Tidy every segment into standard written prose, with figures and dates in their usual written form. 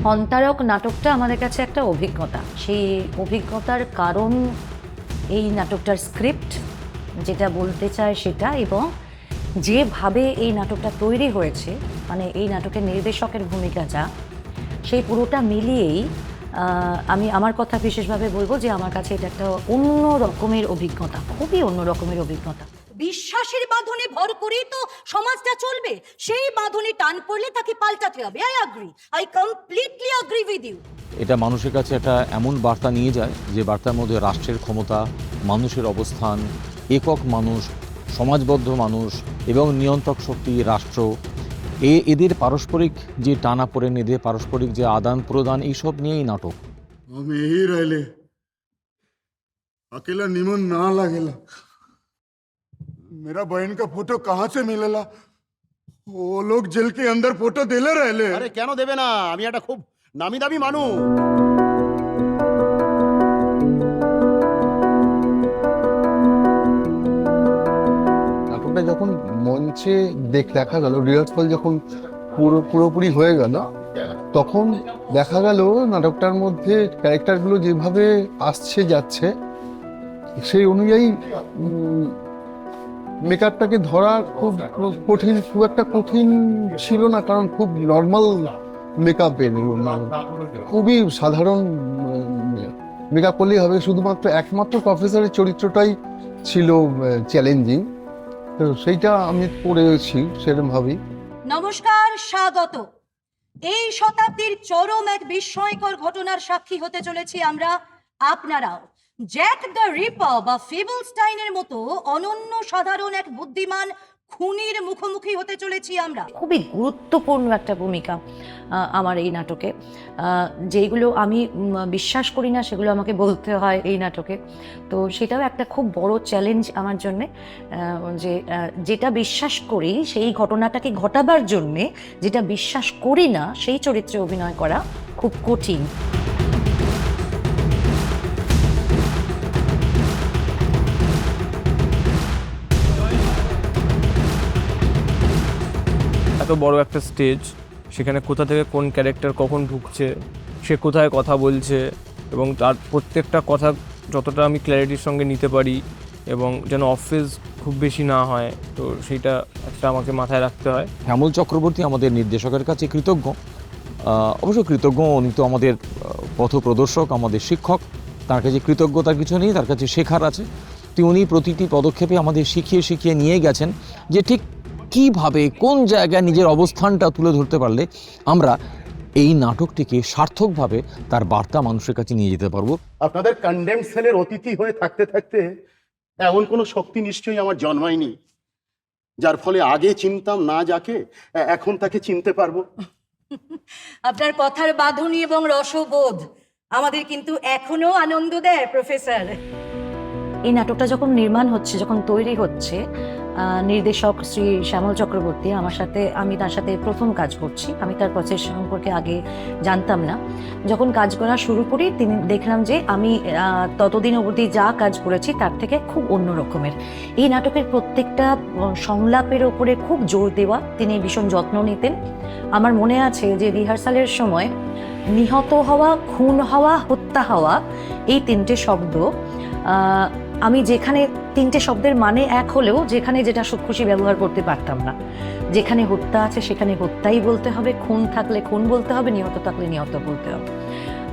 অন্তারক নাটকটা আমাদের কাছে একটা অভিজ্ঞতা। সেই অভিজ্ঞতার কারণ এই নাটকটার স্ক্রিপ্ট যেটা বলতে চায় সেটা, এবং যেভাবে এই নাটকটা তৈরি হয়েছে, মানে এই নাটকের নির্দেশকের ভূমিকা যা, সেই পুরোটা মিলিয়েই আমি আমার কথা বিশেষভাবে বলবো যে আমার কাছে এটা একটা অন্য রকমের অভিজ্ঞতা, খুবই অন্য রকমের অভিজ্ঞতা। বিশ্বাসের বাঁধনে ভর করেই তো সমাজটা চলবে, সেই বাঁধনে টান পড়লে তাকে পাল্টাতে হবে। I completely agree with you. এটা মানুষের কাছে একটা এমন বার্তা নিয়ে যায় যে বার্তার মধ্যে রাষ্ট্রের ক্ষমতা, মানুষের অবস্থান, একক মানুষ, সমাজবদ্ধ মানুষ এবং নিয়ন্ত্রক শক্তি রাষ্ট্র, এদের পারস্পরিক যে টানাপোড়েন, এদের পারস্পরিক যে আদান প্রদান, এইসব নিয়েই নাটক। हम यही रहले, अकेला निमन ना लगेला। मेरा बहन का फोटो कहाँ से मिलेला? वो लोग जेल के अंदर फोटो देले रहले। আরে কেন দেবে না? আমি একটা খুব নামি দামি মানুষ। নাটকটা যখন মঞ্চে দেখা গেল, রিহার্সাল যখন পুরোপুরি হয়ে গেল, তখন দেখা গেল নাটকটার মধ্যে ক্যারেক্টারগুলো যেভাবে আসছে যাচ্ছে, সেই অনুযায়ী মেকআপটাকে ধরা খুব কঠিন, খুব একটা কঠিন ছিল না, কারণ খুব নর্মাল মেকআপের, খুবই সাধারণ মেকআপ করলেই হবে। শুধুমাত্র একমাত্র প্রফেসরের চরিত্রটাই ছিল চ্যালেঞ্জিং, তো সেইটা আমি পড়েছি সেরকমভাবেই। নমস্কার, স্বাগত। এই শতাব্দীর চরম এক বিস্ময়কর ঘটনার সাক্ষী হতে চলেছি আমরা, আপনারাও। জ্যাক দ্য রিপার বা ফেবলস্টাইনের মতো অনন্য সাধারণ এক বুদ্ধিমান খুনির মুখোমুখি হতে চলেছি আমরা। খুবই গুরুত্বপূর্ণ একটা ভূমিকা আমার এই নাটকে। যেগুলো আমি বিশ্বাস করি না সেগুলো আমাকে বলতে হয় এই নাটকে, তো সেটাও একটা খুব বড় চ্যালেঞ্জ আমার জন্যে। যে যেটা বিশ্বাস করি সেই ঘটনাটাকে ঘটাবার জন্যে যেটা বিশ্বাস করি না সেই চরিত্রে অভিনয় করা খুব কঠিন। এত বড় একটা স্টেজ, সেখানে কোথা থেকে কোন ক্যারেক্টার কখন ঢুকছে, সে কোথায় কথা বলছে, এবং তার প্রত্যেকটা কথা যতটা আমি ক্ল্যারিটির সঙ্গে নিতে পারি এবং যেন অফিস খুব বেশি না হয়, তো সেইটা একটা আমাকে মাথায় রাখতে হয়। শ্যামল চক্রবর্তী আমাদের নির্দেশকের কাছে কৃতজ্ঞ, অবশ্য কৃতজ্ঞ, উনি তো আমাদের পথপ্রদর্শক, আমাদের শিক্ষক। তার কাছে কৃতজ্ঞতার কিছু নেই, তার কাছে শেখার আছে। তো উনি প্রতিটি পদক্ষেপে আমাদের শিখিয়ে নিয়ে গেছেন যে ঠিক কীভাবে কোন জায়গায় নিজের অবস্থানটা তুলে ধরতে পারলে আমরা এই নাটকটিকে সার্থকভাবে তার বার্তা মানুষের কাছে নিয়ে যেতে পারবো। আপনাদের কন্ডেম সেলের অতিথি হয়ে থাকতে থাকতে এমন কোনো শক্তি নিশ্চয়ই আমার জন্মায়নি, যার ফলে আগে চিনতাম না যাকে, এখন তাকে চিনতে পারবো। আপনার কথার বাঁধনি এবং রসবোধ আমাদের কিন্তু এখনো আনন্দ দেয় প্রফেসর। এই নাটকটা যখন নির্মাণ হচ্ছে, যখন তৈরি হচ্ছে, নির্দেশক শ্রী শ্যামল চক্রবর্তী আমার সাথে, আমি তার সাথে প্রথম কাজ করছি, আমি তার প্রসেস সম্পর্কে আগে জানতাম না। যখন কাজ করা শুরু করি তিনি দেখলাম যে আমি ততদিন অবধি যা কাজ করেছি তার থেকে খুব অন্য রকমের। এই নাটকের প্রত্যেকটা সংলাপের ওপরে খুব জোর দেওয়া, তিনি ভীষণ যত্ন নিতেন। আমার মনে আছে যে রিহার্সালের সময় নিহত হওয়া, খুন হওয়া, হত্যা হওয়া, এই তিনটে শব্দ, আমি যেখানে তিনটে শব্দের মানে এক হলেও যেখানে যেটা খুশি ব্যবহার করতে পারতাম না। যেখানে হত্যা আছে সেখানে হত্যাই বলতে হবে, খুন থাকলে খুন বলতে হবে, নিহত থাকলে নিহত বলতে হবে।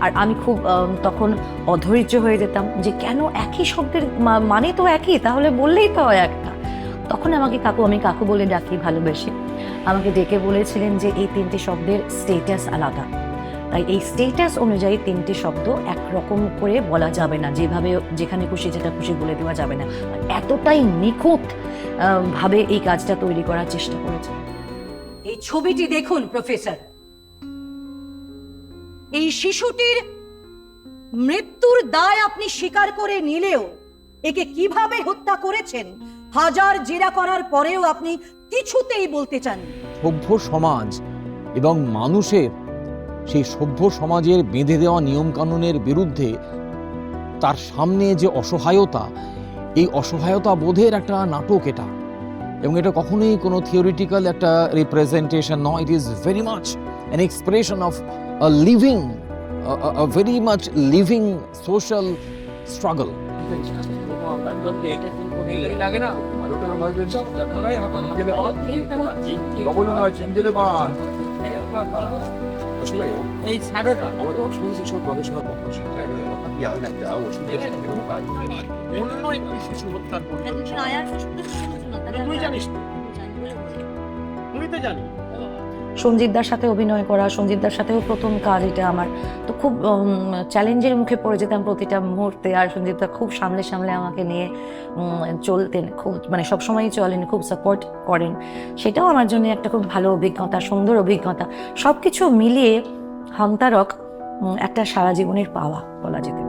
আর আমি খুব তখন অধৈর্য হয়ে যেতাম যে কেন একই শব্দের মানে তো একই, তাহলে বললেই তো হয় একটা। তখন আমাকে আমি কাকু বলে ডাকি ভালোবেসে, আমাকে ডেকে বলেছিলেন যে এই তিনটে শব্দের স্টেটাস আলাদা, তাই এই স্টেটাস অনুযায়ী তিনটে শব্দ একরকম করে বলা যাবে না, যেভাবে যেখানে খুশি যেটা খুশি বলে দেওয়া যাবে না। এতটাই নিখুঁত ভাবে এই কাজটা তৈরি করার চেষ্টা করেছে। এই ছবিটি দেখুন প্রফেসর, এই শিশুটির মৃত্যুর দায় আপনি স্বীকার করে নিলেও একে কিভাবে হত্যা করেছেন হাজার জেরা করার পরেও আপনি কিছুতেই বলতে চান। সভ্য সমাজ এবং মানুষের সেই সভ্য সমাজের বেঁধে দেওয়া নিয়মকানুনের বিরুদ্ধে তার সামনে যে অসহায়তা, এই অসহায়তা বোধের একটা নাটক এটা। এবং এটা কখনোই কোনো থিওরিটিক্যাল একটা রিপ্রেজেন্টেশন নয়, it is very much an expression of a living, a very much living social struggle. সঞ্জিতদার সাথে অভিনয় করা, সঞ্জিতদার সাথেও প্রথম কাজ এটা আমার, তো খুব চ্যালেঞ্জের মুখে পড়ে যেতাম প্রতিটা মুহূর্তে। আর সঞ্জিতদা খুব সামলে সামলে আমাকে নিয়ে চলতেন, খুব মানে সবসময়ই চলেন, খুব সাপোর্ট করেন। সেটাও আমার জন্য একটা খুব ভালো অভিজ্ঞতা, সুন্দর অভিজ্ঞতা। সব কিছু মিলিয়ে হামতারক একটা সারা জীবনের পাওয়া বলা যেতে পারে।